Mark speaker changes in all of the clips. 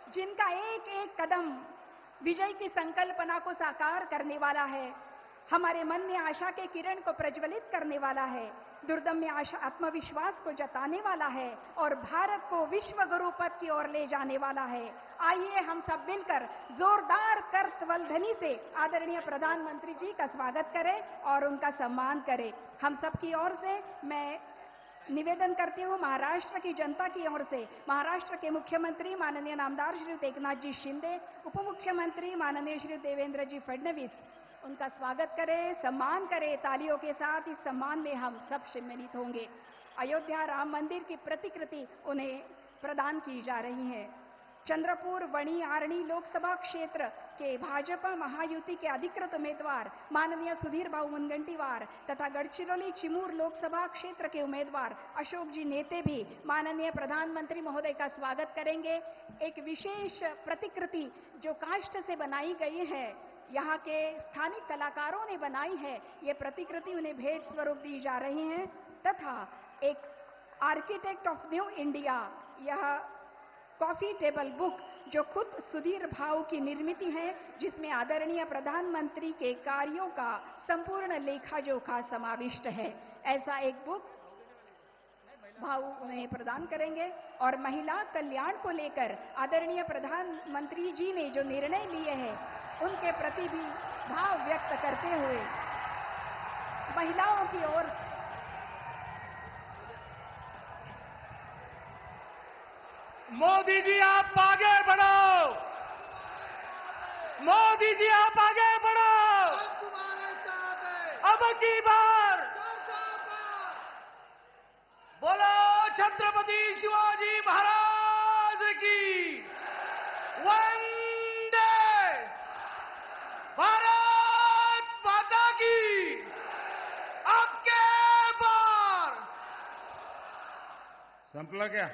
Speaker 1: जिनका एक एक कदम विजय की संकल्पना को साकार करने वाला है, हमारे मन में आशा के किरण को प्रज्वलित करने वाला है, दुर्दम्य आशा आत्मविश्वास को जताने वाला है और भारत को विश्व गुरु पद की ओर ले जाने वाला है। आइए हम सब मिलकर जोरदार करतवलध्वनि से आदरणीय प्रधानमंत्री जी का स्वागत करें और उनका सम्मान करें। हम सब की ओर से मैं निवेदन करती हूँ, महाराष्ट्र की जनता की ओर से महाराष्ट्र के मुख्यमंत्री माननीय नामदार श्री एकनाथ जी शिंदे, उप मुख्यमंत्री माननीय श्री देवेंद्र जी फडणवीस, उनका स्वागत करें, सम्मान करें। तालियों के साथ इस सम्मान में हम सब सम्मिलित होंगे। अयोध्या राम मंदिर की प्रतिकृति उन्हें प्रदान की जा रही है। चंद्रपुर वणी आरणी लोकसभा क्षेत्र के भाजपा महायुति के अधिकृत उम्मीदवार माननीय सुधीर भाऊ मुनगंटीवार तथा गढ़चिरौली चिमूर लोकसभा क्षेत्र के उम्मीदवार अशोक जी नेते भी माननीय प्रधानमंत्री महोदय का स्वागत करेंगे। एक विशेष प्रतिकृति जो काष्ठ से बनाई गई है, यहाँ के स्थानिक कलाकारों ने बनाई है, ये प्रतिकृति उन्हें भेंट स्वरूप दी जा रही है तथा एक आर्किटेक्ट ऑफ न्यू इंडिया यह कॉफी टेबल बुक जो खुद सुधीर भाऊ की निर्मित है, जिसमें आदरणीय प्रधानमंत्री के कार्यों का संपूर्ण लेखा जोखा समाविष्ट है, ऐसा एक बुक भाऊ उन्हें प्रदान करेंगे। और महिला कल्याण को लेकर आदरणीय प्रधानमंत्री जी ने जो निर्णय लिए हैं, उनके प्रति भी भाव व्यक्त करते हुए महिलाओं की ओर
Speaker 2: मोदी जी आप आगे बढ़ो, मोदी जी आप आगे बढ़ो,
Speaker 3: तुम्हारे साथ है।
Speaker 2: अब की बार
Speaker 3: सरकार।
Speaker 2: बोलो छत्रपति शिवाजी महाराज की, वंदे भारत माता की। अब के बार संपला क्या?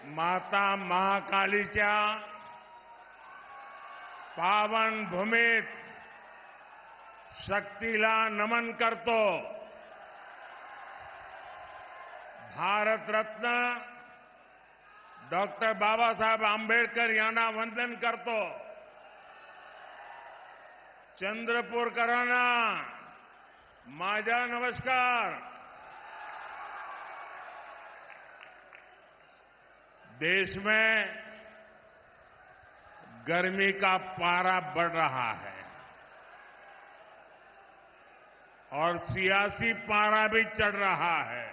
Speaker 2: माता महाकालीच्या पावन भूमीत शक्तीला नमन करतो। भारत रत्न डॉक्टर बाबासाहेब आंबेडकर यांना वंदन करतो। चंद्रपूरकरांना माझा नमस्कार। देश में गर्मी का पारा बढ़ रहा है और सियासी पारा भी चढ़ रहा है,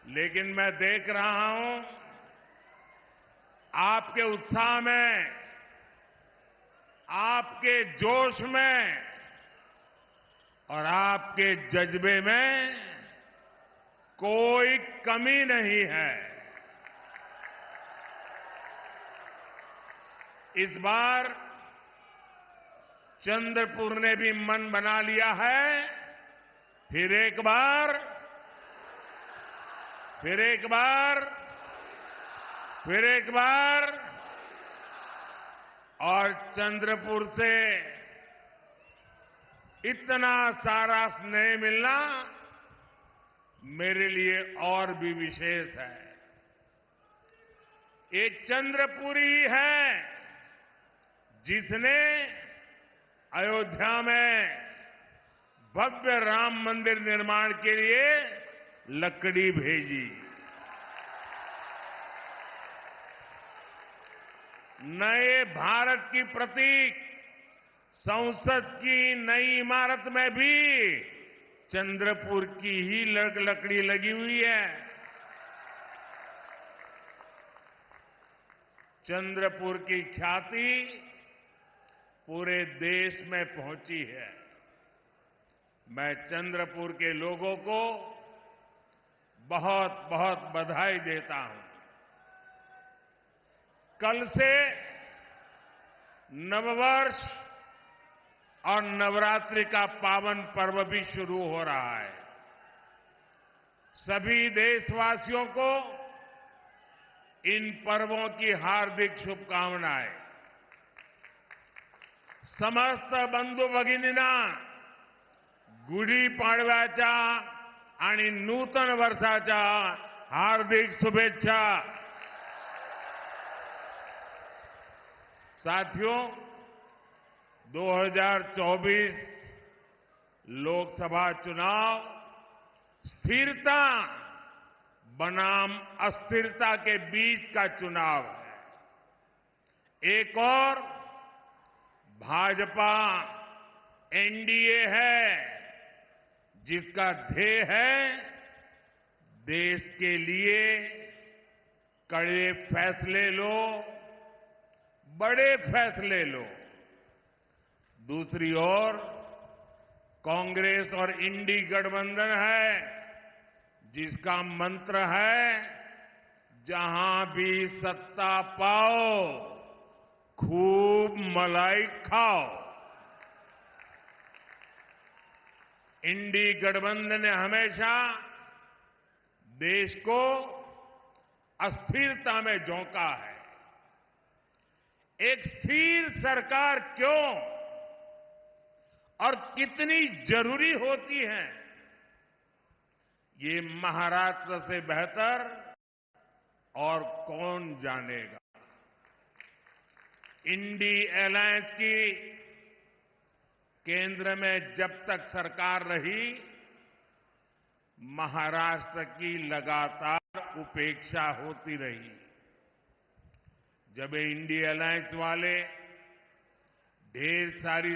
Speaker 2: लेकिन मैं देख रहा हूं आपके उत्साह में, आपके जोश में और आपके जज्बे में कोई कमी नहीं है। इस बार चंद्रपुर ने भी मन बना लिया है, फिर एक बार और चंद्रपुर से इतना सारा स्नेह मिलना मेरे लिए और भी विशेष है। ये चंद्रपुरी है जिसने अयोध्या में भव्य राम मंदिर निर्माण के लिए लकड़ी भेजी। नए भारत की प्रतीक संसद की नई इमारत में भी चंद्रपुर की ही लकड़ी लगी हुई है। चंद्रपुर की ख्याति पूरे देश में पहुंची है। मैं चंद्रपुर के लोगों को बहुत बहुत बधाई देता हूं। कल से नववर्ष और नवरात्रि का पावन पर्व भी शुरू हो रहा है। सभी देशवासियों को इन पर्वों की हार्दिक शुभकामनाएं। समस्त बंधू भगिनींना गुढी पाडव्याच्या आणि नूतन वर्षाच्या हार्दिक शुभेच्छा। साथियों, 2024 लोकसभा चुनाव स्थिरता बनाम अस्थिरता के बीच का चुनाव है। एक और भाजपा एनडीए है जिसका ध्येय है देश के लिए कड़े फैसले लो, बड़े फैसले लो। दूसरी ओर कांग्रेस और इंडी गठबंधन है जिसका मंत्र है जहां भी सत्ता पाओ खूब मलाई खाओ। इंडी गठबंधन ने हमेशा देश को अस्थिरता में झोंका है। एक स्थिर सरकार क्यों और कितनी जरूरी होती है, ये महाराष्ट्र से बेहतर और कौन जानेगा। इंडी अलायंस की केंद्र में जब तक सरकार रही, महाराष्ट्र की लगातार उपेक्षा होती रही। जब इंडी अलायंस वाले ढेर सारी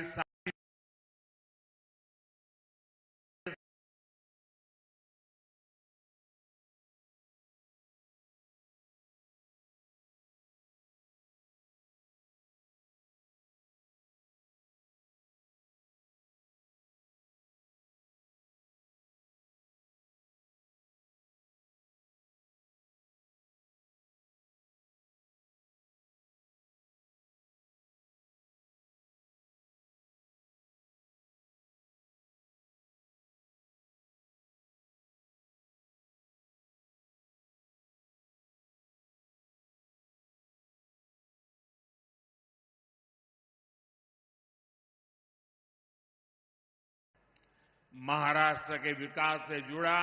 Speaker 2: महाराष्ट्र के विकास से जुड़ा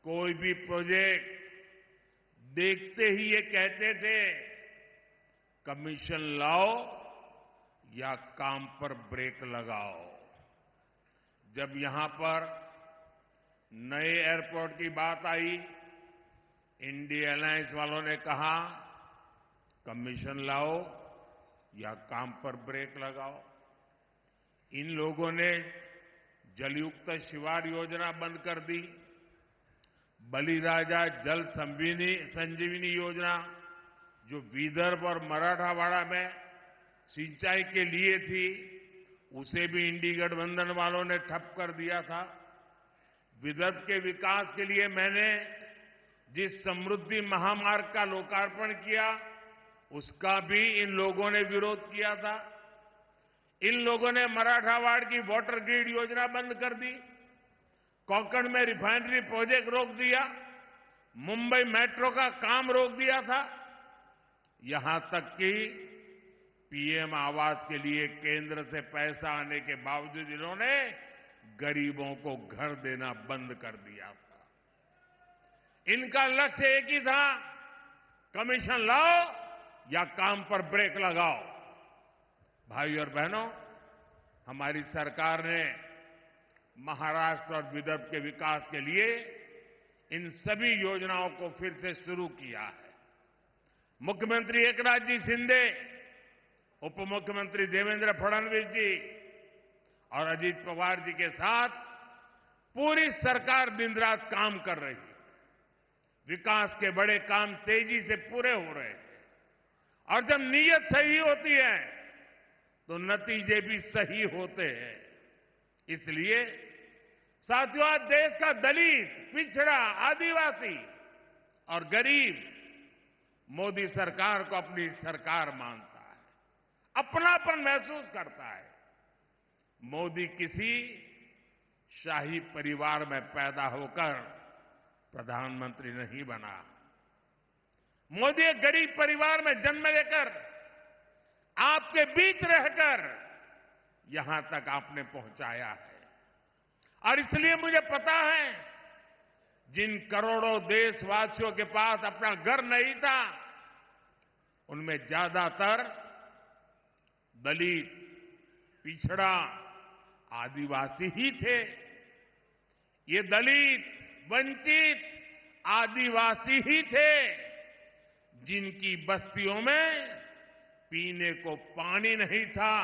Speaker 2: कोई भी प्रोजेक्ट देखते ही ये कहते थे कमीशन लाओ या काम पर ब्रेक लगाओ। जब यहां पर नए एयरपोर्ट की बात आई, इंडी अलायंस वालों ने कहा कमीशन लाओ या काम पर ब्रेक लगाओ। इन लोगों ने जलयुक्त शिवार योजना बंद कर दी। बलिराजा जल संजीवनी योजना जो विदर्भ और मराठवाड़ा में सिंचाई के लिए थी, उसे भी इंडी गठबंधन वालों ने ठप कर दिया था। विदर्भ के विकास के लिए मैंने जिस समृद्धि महामार्ग का लोकार्पण किया, उसका भी इन लोगों ने विरोध किया था। इन लोगों ने मराठवाड़ की वाटर ग्रिड योजना बंद कर दी, कोंकण में रिफाइनरी प्रोजेक्ट रोक दिया, मुंबई मेट्रो का काम रोक दिया था। यहां तक कि पीएम आवास के लिए केंद्र से पैसा आने के बावजूद इन्होंने गरीबों को घर देना बंद कर दिया था। इनका लक्ष्य एक ही था, कमीशन लाओ या काम पर ब्रेक लगाओ। भाई और बहनों, हमारी सरकार ने महाराष्ट्र और विदर्भ के विकास के लिए इन सभी योजनाओं को फिर से शुरू किया है। मुख्यमंत्री एकनाथ जी शिंदे, उप मुख्यमंत्री देवेंद्र फडणवीस जी और अजीत पवार जी के साथ पूरी सरकार दिन रात काम कर रही है। विकास के बड़े काम तेजी से पूरे हो रहे हैं और जब नीयत सही होती है तो नतीजे भी सही होते हैं। इसलिए साथियों, आज देश का दलित, पिछड़ा, आदिवासी और गरीब मोदी सरकार को अपनी सरकार मानता है, अपनापन महसूस करता है। मोदी किसी शाही परिवार में पैदा होकर प्रधानमंत्री नहीं बना। मोदी एक गरीब परिवार में जन्म लेकर आपके बीच रहकर यहां तक आपने पहुंचाया है। और इसलिए मुझे पता है, जिन करोड़ों देशवासियों के पास अपना घर नहीं था, उनमें ज्यादातर दलित, पिछड़ा, आदिवासी ही थे। ये दलित, वंचित, आदिवासी ही थे जिनकी बस्तियों में पीने को पानी नहीं था,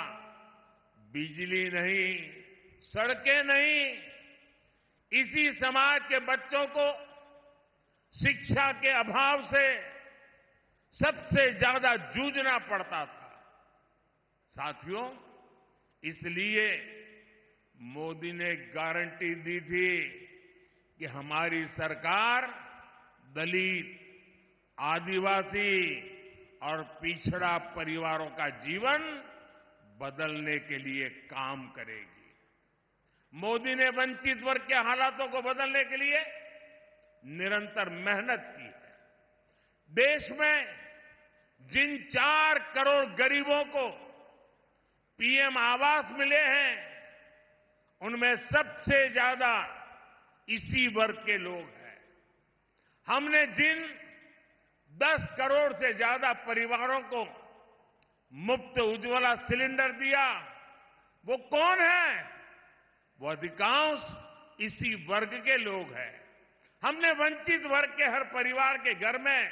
Speaker 2: बिजली नहीं, सड़कें नहीं। इसी समाज के बच्चों को शिक्षा के अभाव से सबसे ज्यादा जूझना पड़ता था। साथियों, इसलिए मोदी ने गारंटी दी थी कि हमारी सरकार दलित, आदिवासी और पिछड़ा परिवारों का जीवन बदलने के लिए काम करेगी। मोदी ने वंचित वर्ग के हालातों को बदलने के लिए निरंतर मेहनत की है। देश में जिन 4 करोड़ गरीबों को पीएम आवास मिले हैं, उनमें सबसे ज्यादा इसी वर्ग के लोग हैं। हमने जिन 10 करोड़ से ज्यादा परिवारों को मुफ्त उज्ज्वला सिलेंडर दिया, वो कौन है? वो अधिकांश इसी वर्ग के लोग हैं। हमने वंचित वर्ग के हर परिवार के घर में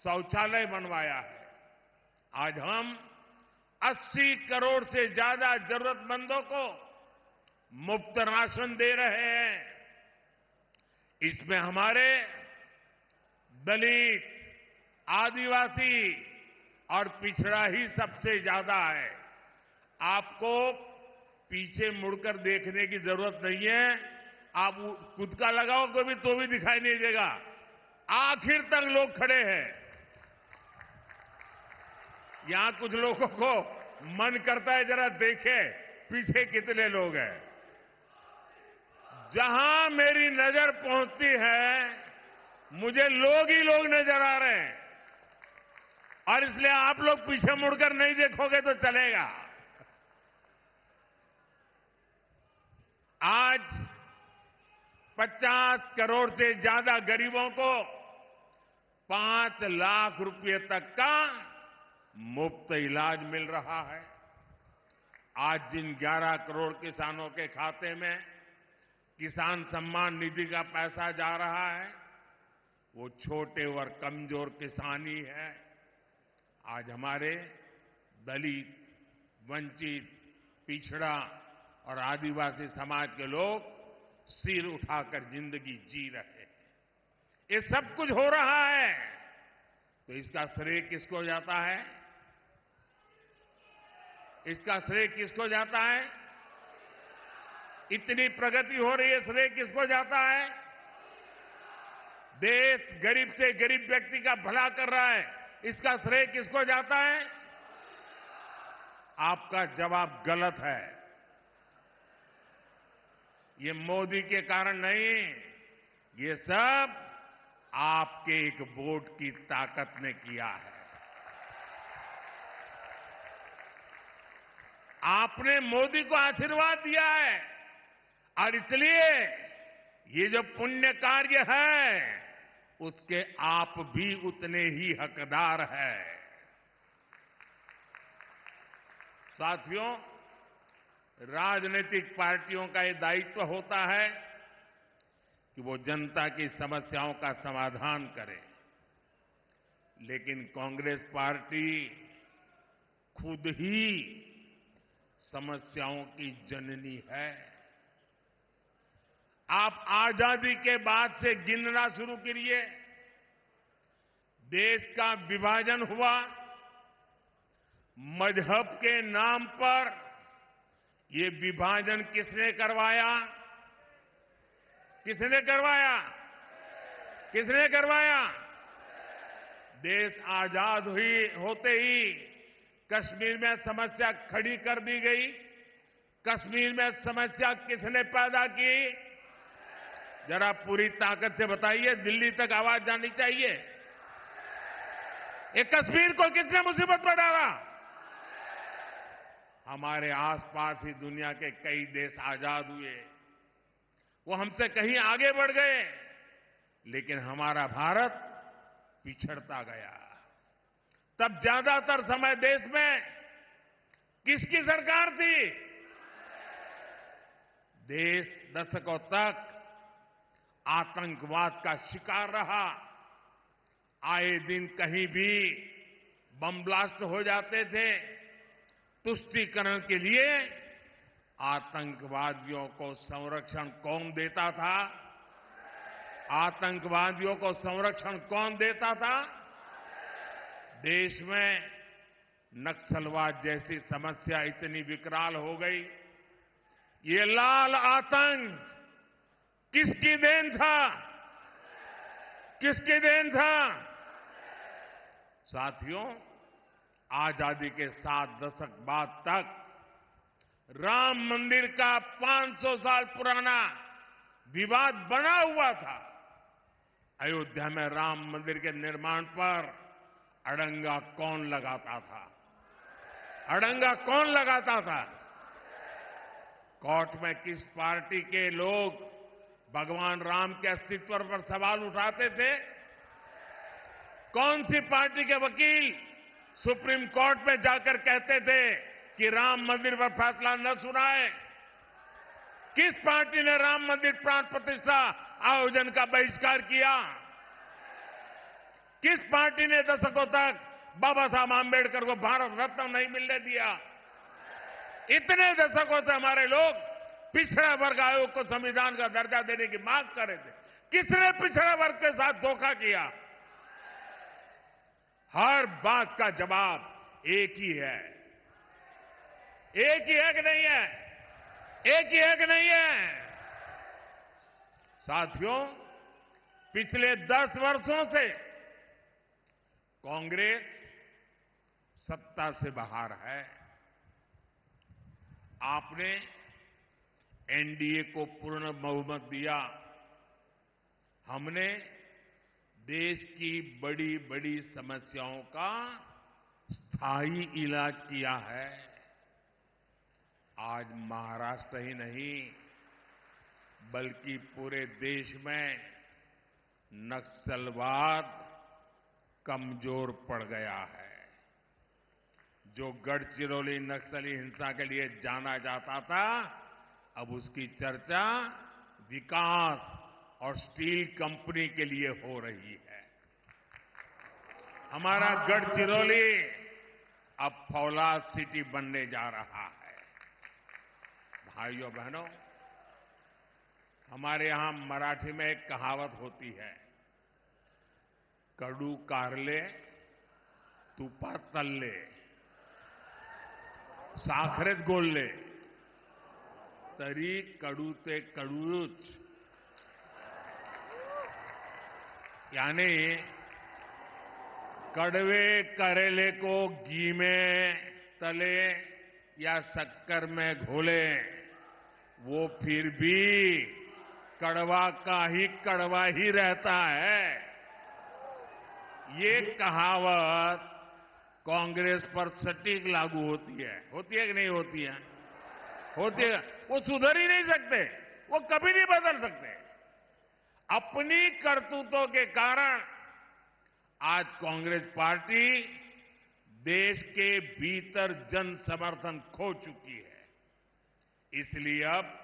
Speaker 2: शौचालय बनवाया है। आज हम 80 करोड़ से ज्यादा जरूरतमंदों को मुफ्त राशन दे रहे हैं। इसमें हमारे दलित, आदिवासी और पिछड़ा ही सबसे ज्यादा है। आपको पीछे मुड़कर देखने की जरूरत नहीं है। आप खुद का लगाओगे भी तो भी दिखाई नहीं देगा। आखिर तक लोग खड़े हैं। यहां कुछ लोगों को मन करता है जरा देखे पीछे कितने लोग हैं। जहां मेरी नजर पहुंचती है, मुझे लोग ही लोग नजर आ रहे हैं। और इसलिए आप लोग पीछे मुड़कर नहीं देखोगे तो चलेगा। आज 50 करोड़ से ज्यादा गरीबों को 5 लाख रुपए तक का मुफ्त इलाज मिल रहा है। आज जिन 11 करोड़ किसानों के खाते में किसान सम्मान निधि का पैसा जा रहा है, वो छोटे और कमजोर किसान ही है। आज हमारे दलित, वंचित, पिछड़ा और आदिवासी समाज के लोग सिर उठाकर जिंदगी जी रहे हैं। ये सब कुछ हो रहा है, तो इसका श्रेय किसको जाता है? इसका श्रेय किसको जाता है? इतनी प्रगति हो रही है, श्रेय किसको जाता है? देश गरीब से गरीब व्यक्ति का भला कर रहा है, इसका श्रेय किसको जाता है? आपका जवाब गलत है। ये मोदी के कारण नहीं, ये सब आपके एक वोट की ताकत ने किया है। आपने मोदी को आशीर्वाद दिया है और इसलिए ये जो पुण्य कार्य है, उसके आप भी उतने ही हकदार हैं। साथियों, राजनीतिक पार्टियों का ये दायित्व होता है कि वो जनता की समस्याओं का समाधान करे। लेकिन कांग्रेस पार्टी खुद ही समस्याओं की जननी है। आप आजादी के बाद से गिनना शुरू करिए। देश का विभाजन हुआ, मजहब के नाम पर ये विभाजन किसने करवाया? किसने करवाया? किसने करवाया? देश आजाद होते ही कश्मीर में समस्या खड़ी कर दी गई। कश्मीर में समस्या किसने पैदा की? जरा पूरी ताकत से बताइए, दिल्ली तक आवाज जानी चाहिए। ये कश्मीर को किसने मुसीबत में डाला? हमारे आसपास ही दुनिया के कई देश आजाद हुए, वो हमसे कहीं आगे बढ़ गए, लेकिन हमारा भारत पिछड़ता गया। तब ज्यादातर समय देश में किसकी सरकार थी? देश दशकों तक आतंकवाद का शिकार रहा। आए दिन कहीं भी बम ब्लास्ट हो जाते थे। तुष्टीकरण के लिए आतंकवादियों को संरक्षण कौन देता था? आतंकवादियों को संरक्षण कौन देता था? देश में नक्सलवाद जैसी समस्या इतनी विकराल हो गई। ये लाल आतंक किसकी देन था? किसकी देन था? साथियों, आजादी के 7 दशक बाद तक राम मंदिर का 500 साल पुराना विवाद बना हुआ था। अयोध्या में राम मंदिर के निर्माण पर अड़ंगा कौन लगाता था? अड़ंगा कौन लगाता था? कोर्ट में किस पार्टी के लोग भगवान राम के अस्तित्व पर सवाल उठाते थे? कौन सी पार्टी के वकील सुप्रीम कोर्ट में जाकर कहते थे कि राम मंदिर पर फैसला न सुनाए? किस पार्टी ने राम मंदिर प्राण प्रतिष्ठा आयोजन का बहिष्कार किया? किस पार्टी ने दशकों तक बाबा साहब आंबेडकर को भारत रत्न नहीं मिलने दिया? इतने दशकों से हमारे लोग पिछड़ा वर्ग आयोग को संविधान का दर्जा देने की मांग कर रहे थे। किसने पिछड़ा वर्ग के साथ धोखा किया? हर बात का जवाब एक ही है। एक ही है कि नहीं है? एक ही है कि नहीं है? साथियों, पिछले 10 वर्षों से कांग्रेस सत्ता से बाहर है। आपने एनडीए को पूर्ण बहुमत दिया। हमने देश की बड़ी बड़ी समस्याओं का स्थायी इलाज किया है। आज महाराष्ट्र ही नहीं बल्कि पूरे देश में नक्सलवाद कमजोर पड़ गया है। जो गढ़चिरौली नक्सली हिंसा के लिए जाना जाता था, अब उसकी चर्चा विकास और स्टील कंपनी के लिए हो रही है। हमारा गढ़चिरौली अब फौलाद सिटी बनने जा रहा है। भाइयों बहनों, हमारे यहां मराठी में एक कहावत होती है, कडू कारले तुपात तळले साखरेत गोळले तरी कडू ते कडूच। यानी कड़वे करेले को घी में तले या शक्कर में घोले, वो फिर भी कड़वा का ही कड़वा ही रहता है। ये कहावत कांग्रेस पर सटीक लागू होती है कि नहीं होती है? होती है। वो सुधर ही नहीं सकते, वो कभी नहीं बदल सकते। अपनी करतूतों के कारण आज कांग्रेस पार्टी देश के भीतर जन समर्थन खो चुकी है। इसलिए अब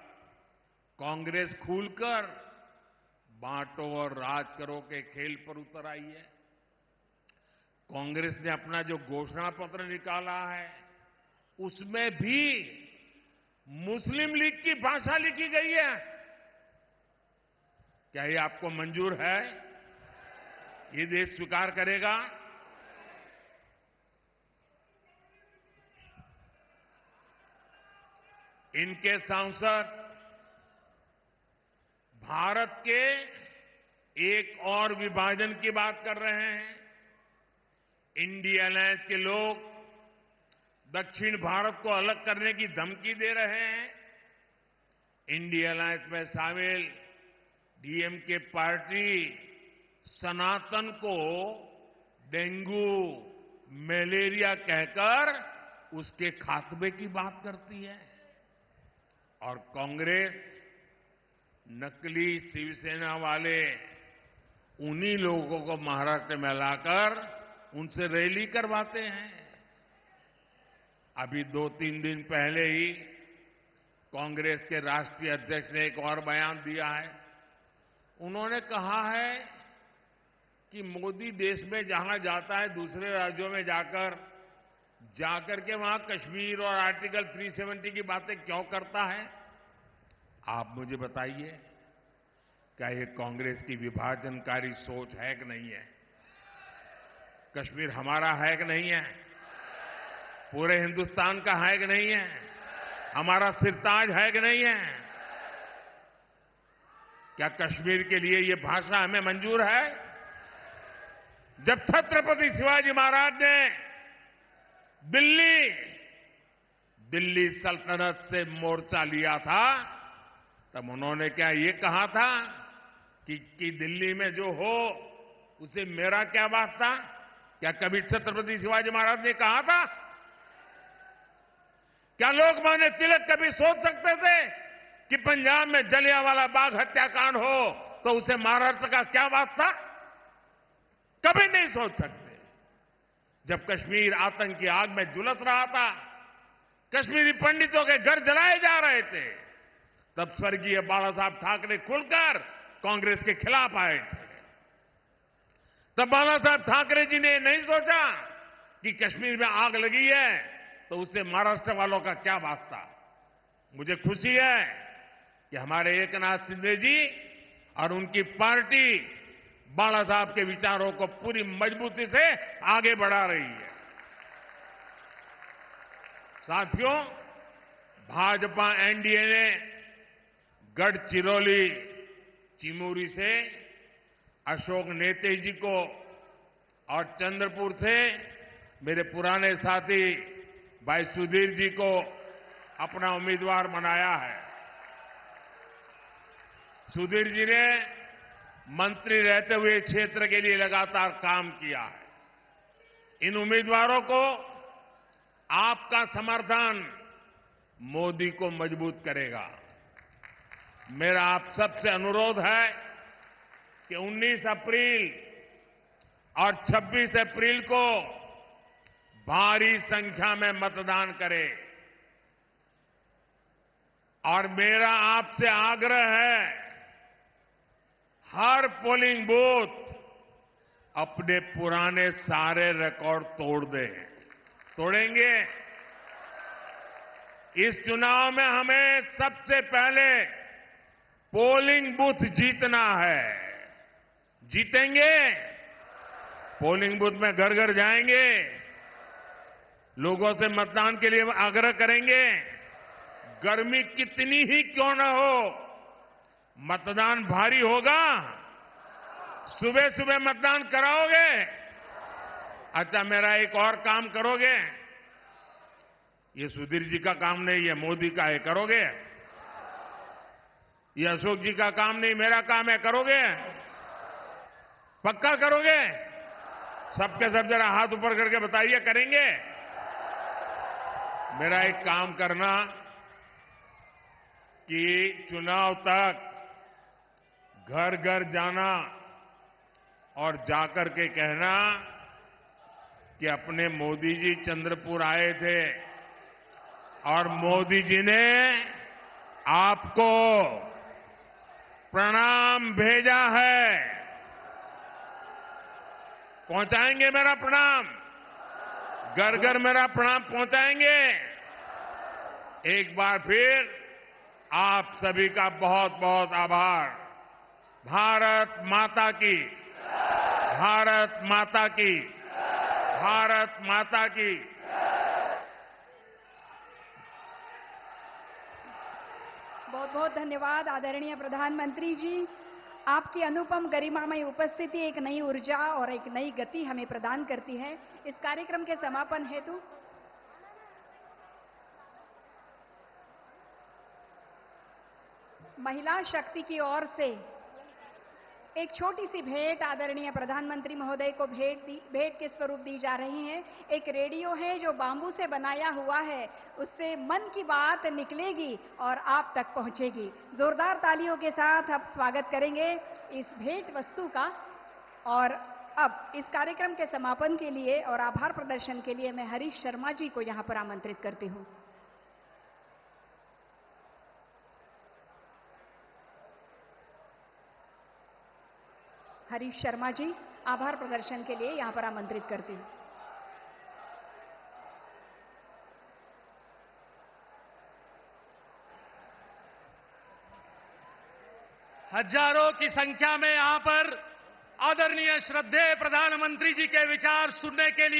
Speaker 2: कांग्रेस खुलकर बांटो और राज करो के खेल पर उतर आई है। कांग्रेस ने अपना जो घोषणा पत्र निकाला है, उसमें भी मुस्लिम लीग की भाषा लिखी गई है। क्या ये आपको मंजूर है? ये देश स्वीकार करेगा? इनके सांसद भारत के एक और विभाजन की बात कर रहे हैं। इंडिया अलायंस के लोग दक्षिण भारत को अलग करने की धमकी दे रहे हैं। इंडिया अलायंस में शामिल डीएमके पार्टी सनातन को डेंगू, मलेरिया कहकर उसके खात्मे की बात करती है और कांग्रेस नकली शिवसेना वाले उन्हीं लोगों को महाराष्ट्र में लाकर उनसे रैली करवाते हैं। अभी 2-3 दिन पहले ही कांग्रेस के राष्ट्रीय अध्यक्ष ने एक और बयान दिया है। उन्होंने कहा है कि मोदी देश में जहां जाता है दूसरे राज्यों में जाकर के वहां कश्मीर और आर्टिकल 370 की बातें क्यों करता है। आप मुझे बताइए, क्या ये कांग्रेस की विभाजनकारी सोच है कि नहीं है? कश्मीर हमारा है कि नहीं है? पूरे हिंदुस्तान का है कि नहीं है? हमारा सिरताज है कि नहीं है? क्या कश्मीर के लिए ये भाषा हमें मंजूर है? जब छत्रपति शिवाजी महाराज ने दिल्ली सल्तनत से मोर्चा लिया था, तब उन्होंने क्या ये कहा था कि दिल्ली में जो हो उसे मेरा क्या वास्ता? क्या कभी छत्रपति शिवाजी महाराज ने कहा था? क्या लोकमान्य तिलक कभी सोच सकते थे कि पंजाब में जलियांवाला बाग हत्याकांड हो तो उसे महाराष्ट्र का क्या वास्ता? कभी नहीं सोच सकते। जब कश्मीर आतंक की आग में झुलस रहा था, कश्मीरी पंडितों के घर जलाए जा रहे थे, तब स्वर्गीय बाला साहब ठाकरे खुलकर कांग्रेस के खिलाफ आए थे। तब बाला साहब ठाकरे जी ने नहीं सोचा कि कश्मीर में आग लगी है तो उससे महाराष्ट्र वालों का क्या वास्ता। मुझे खुशी है कि हमारे एकनाथ शिंदे जी और उनकी पार्टी बाला साहब के विचारों को पूरी मजबूती से आगे बढ़ा रही है। साथियों, भाजपा एनडीए ने गढ़चिरौली चिमूरी से अशोक नेते जी को और चंद्रपुर से मेरे पुराने साथी भाई सुधीर जी को अपना उम्मीदवार बनाया है। सुधीर जी ने मंत्री रहते हुए क्षेत्र के लिए लगातार काम किया है। इन उम्मीदवारों को आपका समर्थन मोदी को मजबूत करेगा। मेरा आप सबसे अनुरोध है कि 19 अप्रैल और 26 अप्रैल को भारी संख्या में मतदान करें और मेरा आपसे आग्रह है, हर पोलिंग बूथ अपने पुराने सारे रिकॉर्ड तोड़ दे। तोड़ेंगे? इस चुनाव में हमें सबसे पहले पोलिंग बूथ जीतना है। जीतेंगे? पोलिंग बूथ में घर घर जाएंगे, लोगों से मतदान के लिए आग्रह करेंगे। गर्मी कितनी ही क्यों न हो, मतदान भारी होगा। सुबह सुबह मतदान कराओगे? अच्छा, मेरा एक और काम करोगे? ये सुधीर जी का काम नहीं है, मोदी का है। करोगे? ये अशोक जी का काम नहीं, मेरा काम है। करोगे? पक्का करोगे? सबके सब जरा हाथ ऊपर करके बताइए, करेंगे? मेरा एक काम करना कि चुनाव तक घर घर जाना और जाकर के कहना कि अपने मोदी जी चंद्रपुर आए थे और मोदी जी ने आपको प्रणाम भेजा है। पहुंचाएंगे मेरा प्रणाम? घर घर मेरा प्रणाम पहुंचाएंगे? एक बार फिर आप सभी का बहुत बहुत आभार। भारत माता की, भारत माता की, भारत माता की।
Speaker 1: बहुत बहुत धन्यवाद आदरणीय प्रधानमंत्री जी। आपकी अनुपम गरिमामय उपस्थिति एक नई ऊर्जा और एक नई गति हमें प्रदान करती है। इस कार्यक्रम के समापन हेतु महिला शक्ति की ओर से एक छोटी सी भेंट आदरणीय प्रधानमंत्री महोदय को भेंट के स्वरूप दी जा रही है। एक रेडियो है जो बांबू से बनाया हुआ है, उससे मन की बात निकलेगी और आप तक पहुंचेगी। जोरदार तालियों के साथ आप स्वागत करेंगे इस भेंट वस्तु का। और अब इस कार्यक्रम के समापन के लिए और आभार प्रदर्शन के लिए मैं हरीश शर्मा जी को यहां पर आमंत्रित करती हूं। हरीश शर्मा जी आभार प्रदर्शन के लिए यहां पर आमंत्रित करती हूं।
Speaker 4: हजारों की संख्या में यहां पर आदरणीय श्रद्धेय प्रधानमंत्री जी के विचार सुनने के लिए